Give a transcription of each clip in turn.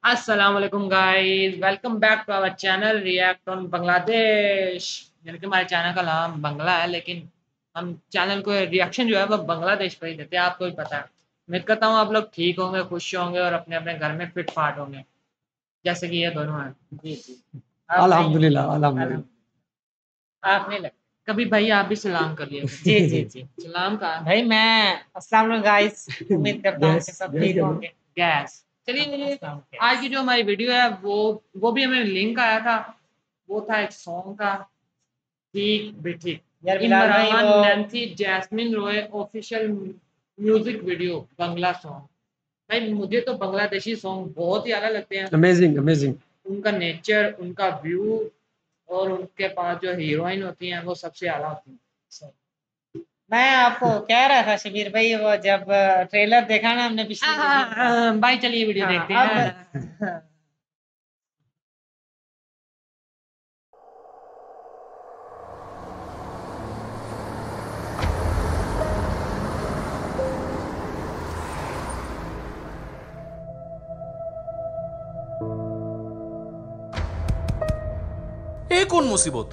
अस्सलाम वालेकुम guys, welcome back to our channel react on Bangladesh. यानी कि हमारे चैनल का नाम बंगला है, लेकिन हम चैनल को रिएक्शन जो है वो बांग्लादेश पर ही देते हैं। आपको भी पता है। उम्मीद करता हूँ आप लोग ठीक होंगे, खुश होंगे और अपने अपने घर में फिट फाट होंगे, जैसे कि ये दोनों हैं। जी जी। अल्हम्दुलिल्लाह अल्हम्दुलिल्लाह। आप नहीं लगते कभी भाई, आप भी सलाम कर लिया करो। जी जी जी सलाम कहा भाई मैं अस्सलाम वालेकुम गाइस। उम्मीद करता हूँ कि सब ठीक होंगे। गैस। चलिए, आज की जो हमारी वीडियो है वो भी हमें लिंक आया था। वो था एक सॉन्ग का, ठीक भी ठीक। यार बिलाल भाई इमरान वो Nancy Jasmine Roy official music video Bangla song. भाई मुझे तो बांग्लादेशी सॉन्ग बहुत ही अलग लगते हैं। Amazing amazing. उनका नेचर, उनका व्यू और उनके पास जो हीरोइन होती हैं वो सबसे आला होती हैं। मैं आपको कह रहा था शबीर भाई, वो जब ट्रेलर देखा ना हमने पिछली वीडियो का। भाई चलिए वीडियो हाँ, देखते अब हैं। এই কোন মুসিবত!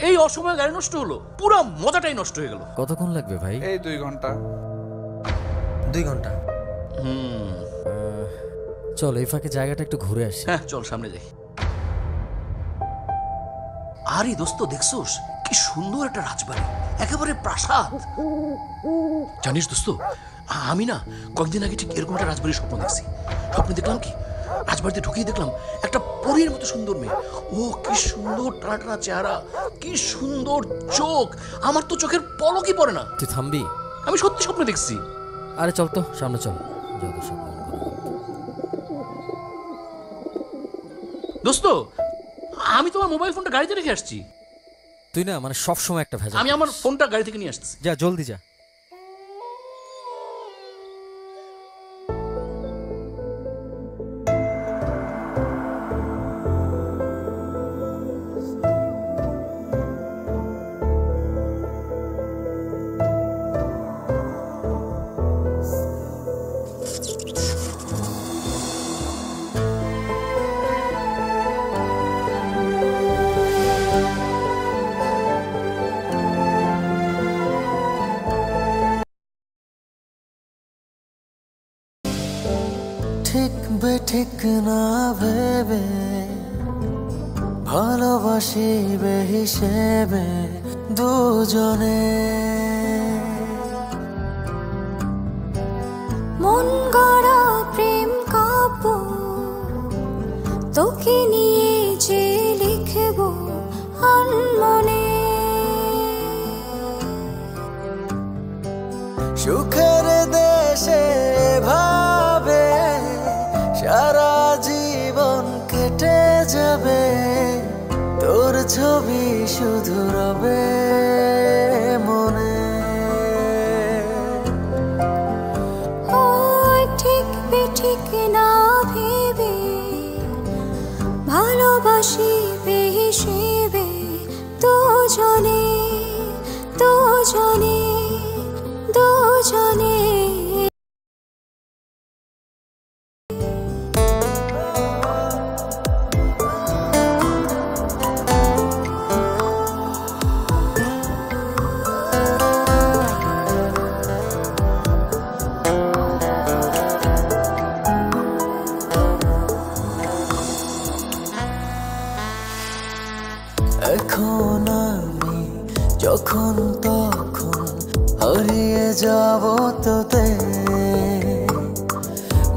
এই অসময়ে গাড়ি নষ্ট হলো, পুরো মজাটাই নষ্ট হয়ে গেল। কতক্ষণ লাগবে ভাই? এই 2 ঘন্টা। 2 ঘন্টা। চল এই ফাঁকে জায়গাটা একটু ঘুরে আসি। হ্যাঁ চল সামনে যাই। আরে দোস্ত দেখছোস কি সুন্দর একটা রাজবাড়ি, একেবারে প্রাসাদ। জানিস দোস্ত, আমি না কয়েকদিন আগে ঠিক এরকম একটা রাজবাড়ির স্বপ্ন দেখছি। স্বপ্নে দেখলাম কি, রাজবাড়িতে ঢুকিয়ে দেখলাম একটা পরীর মতো সুন্দর মেয়ে। ও কি সুন্দর টানা টানা চেহারা, কি সুন্দর চোখ, আমার তো চোখের পলকই পড়ে না। তুই থামবি? আমি সত্যি স্বপ্নে দেখছি। আরে চল তো সামনে চল। দোস্ত, আমি তোমার মোবাইল ফোনটা গাড়িতে রেখে আসছি। তুই না মানে সব সময় একটা ভেজা। আমি আমার ফোনটা গাড়ি থেকে নিয়ে আসছি। যা জলদি যা। ঠিক বেঠিক না ভেবে ভালোবাসিবে হিসেবে দুজনে, মন গড়া প্রেম কাব্য তোকে নিয়ে যে লিখব আনমনে। সুখের দেশে ভাবে সারা জীবন কেটে যাবে, তোর ছবি শুধু রবে মনে। ও ঠিক বেঠিক না ভেবে ভালোবাসিবে হিসেবে দুজনে দুজনে দুজনে। এখন আমি যখন তখন হারিয়ে যাব তোতে,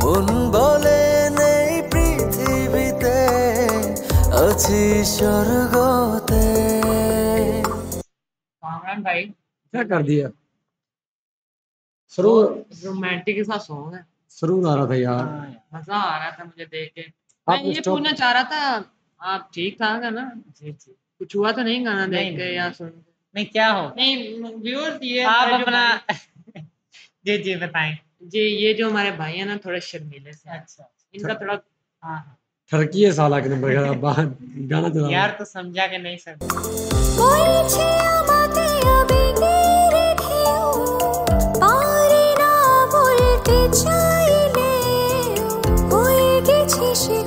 মন বলে নেই পৃথিবীতে আছি স্বর্গতে। कामरान भाई क्या कर दिया? सरूर रोमांटिक सा सॉन्ग है। सरूर आ रहा था यार। मजा आ रहा था मुझे देख के। मैं ये पूछना चाह रहा था, आप ठीक ठाक है ना? जी जी कुछ हुआ तो नहीं गाना देख के या सुन के? नहीं क्या हो, नहीं, व्यूअर्स ये आप मेरे जो अपना भाई- जी जी बताएं। जी, ये जो हमारे भाई है ना थोड़े शर्मीले से हैं। अच्छा इनका थोड़ा हाँ ठरकी है साला के नंबर का बाहर गाना चला। यार तो समझा के नहीं सकते। বলছে আমাকে আবেগের ঢেউ, পারি না বলতে চাইলে, হয়ে গেছি সে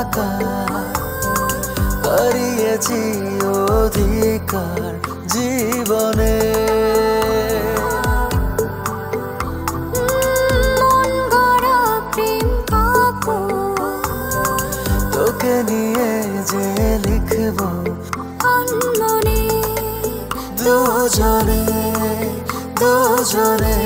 একাকার হারিয়েছি অধিকার জীবনে মন গড়া প্রেম কাপড় তোকে নিয়ে যে লিখবো আনমনে দুজনে দুজনে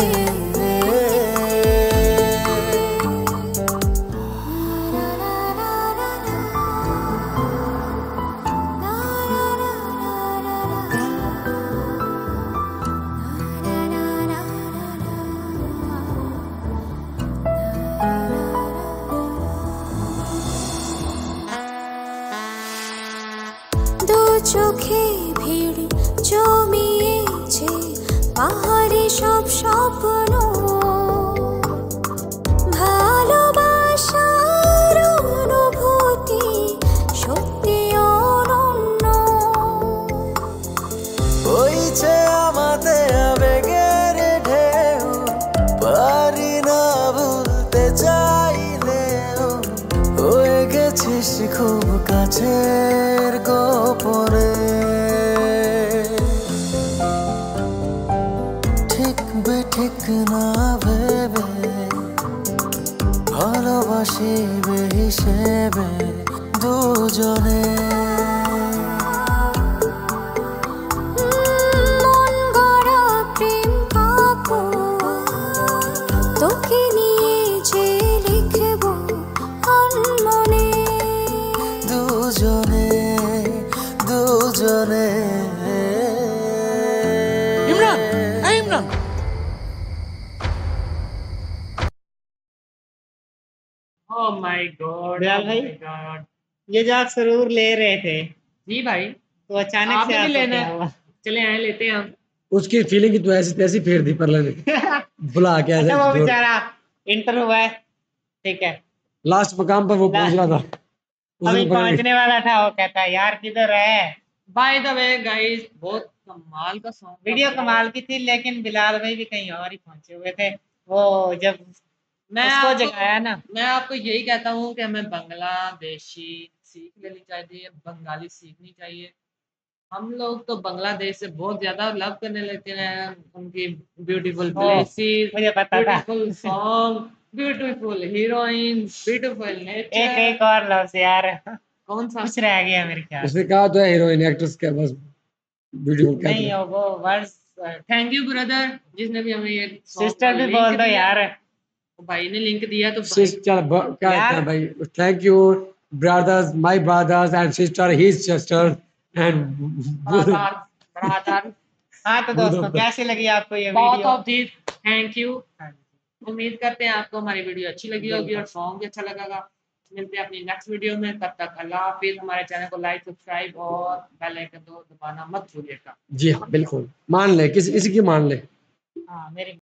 দু চোখে ভিড় জমিয়েছে পাহাড়ে সব স্বপ্ন ভালোবাসার অনুভূতি সত্যি অনন্য বইছে আমাদের আবেগের ঢেউ পারি না ভুলতে চাইলেও হয়ে গেছিস খুব কাছের গোপনে ঠিক বেঠিক না ভেবে ভালোবাসিবে হিসেবে দুজনে মন গড়া প্রেম কাপড় তোকে নিয়ে যে লিখবো আনমনে দুজনে দুজনে ইমরান, এই Imran, oh my God, Bilal oh भाई? My God. ये जो आप सरूर ले रहे थे जी भाई, तो अचानक से आपने भी आपको लेना क्या है? हुआ? चले आए लेते हैं हम। उसकी फीलिंग की तो ऐसी तैसी फेर दी पर लेने बुला के अच्छा वो ऐसे बेचारा इंटर हुआ है, ठीक है, लास्ट मकाम पर वो पहुंच रहा था उसने अभी पकड़ पहुंचने वाला था, वो कहता है यार किधर है। बाय द वे गाइस, बहुत कमाल का सॉन्ग वीडियो कमाल की थी, लेकिन बिलाल भाई भी कहीं और ही पहुंचे हुए थे। वो जब मैं उसको आपको जगाया ना, मैं आपको यही कहता हूँ कि हमें बांग्लादेशी सीख लेनी चाहिए, बंगाली सीखनी चाहिए। हम लोग तो बांग्लादेश से बहुत ज्यादा लव करने लगते हैं, उनकी ब्यूटीफुल प्लेसेस, मुझे पता था। Beautiful song, beautiful heroine, beautiful एक नेचर। एक और लफ्ज यार, कौन सा? कुछ रह गया मेरे ख्याल उसने कहा तो है हीरोइन एक्ट्रेस का बस ब्यूटीफुल नहीं, क्या वो वर्ड्स थैंक यू ब्रदर, जिसने भी हमें ये song सिस्टर का भी link बोल दो दिया। यार। भाई ने लिंक दिया तो भाई सिस्टर क्या यार। कहते हैं भाई thank you brothers my brothers and sister his sister and brother brother हाँ तो दोस्तों कैसी लगी आपको ये बहुत video? Of this, thank you. उम्मीद करते हैं आपको हमारी वीडियो अच्छी लगी होगी और सॉन्ग भी अच्छा लगेगा। मिलते हैं अपनी नेक्स्ट वीडियो में, तब तक अल्लाह हाफिज। हमारे चैनल को लाइक, सब्सक्राइब और बेल आइकन दबाना मत भूलिएगा। जी हाँ बिल्कुल मान ले किसी की मान ले हाँ मेरी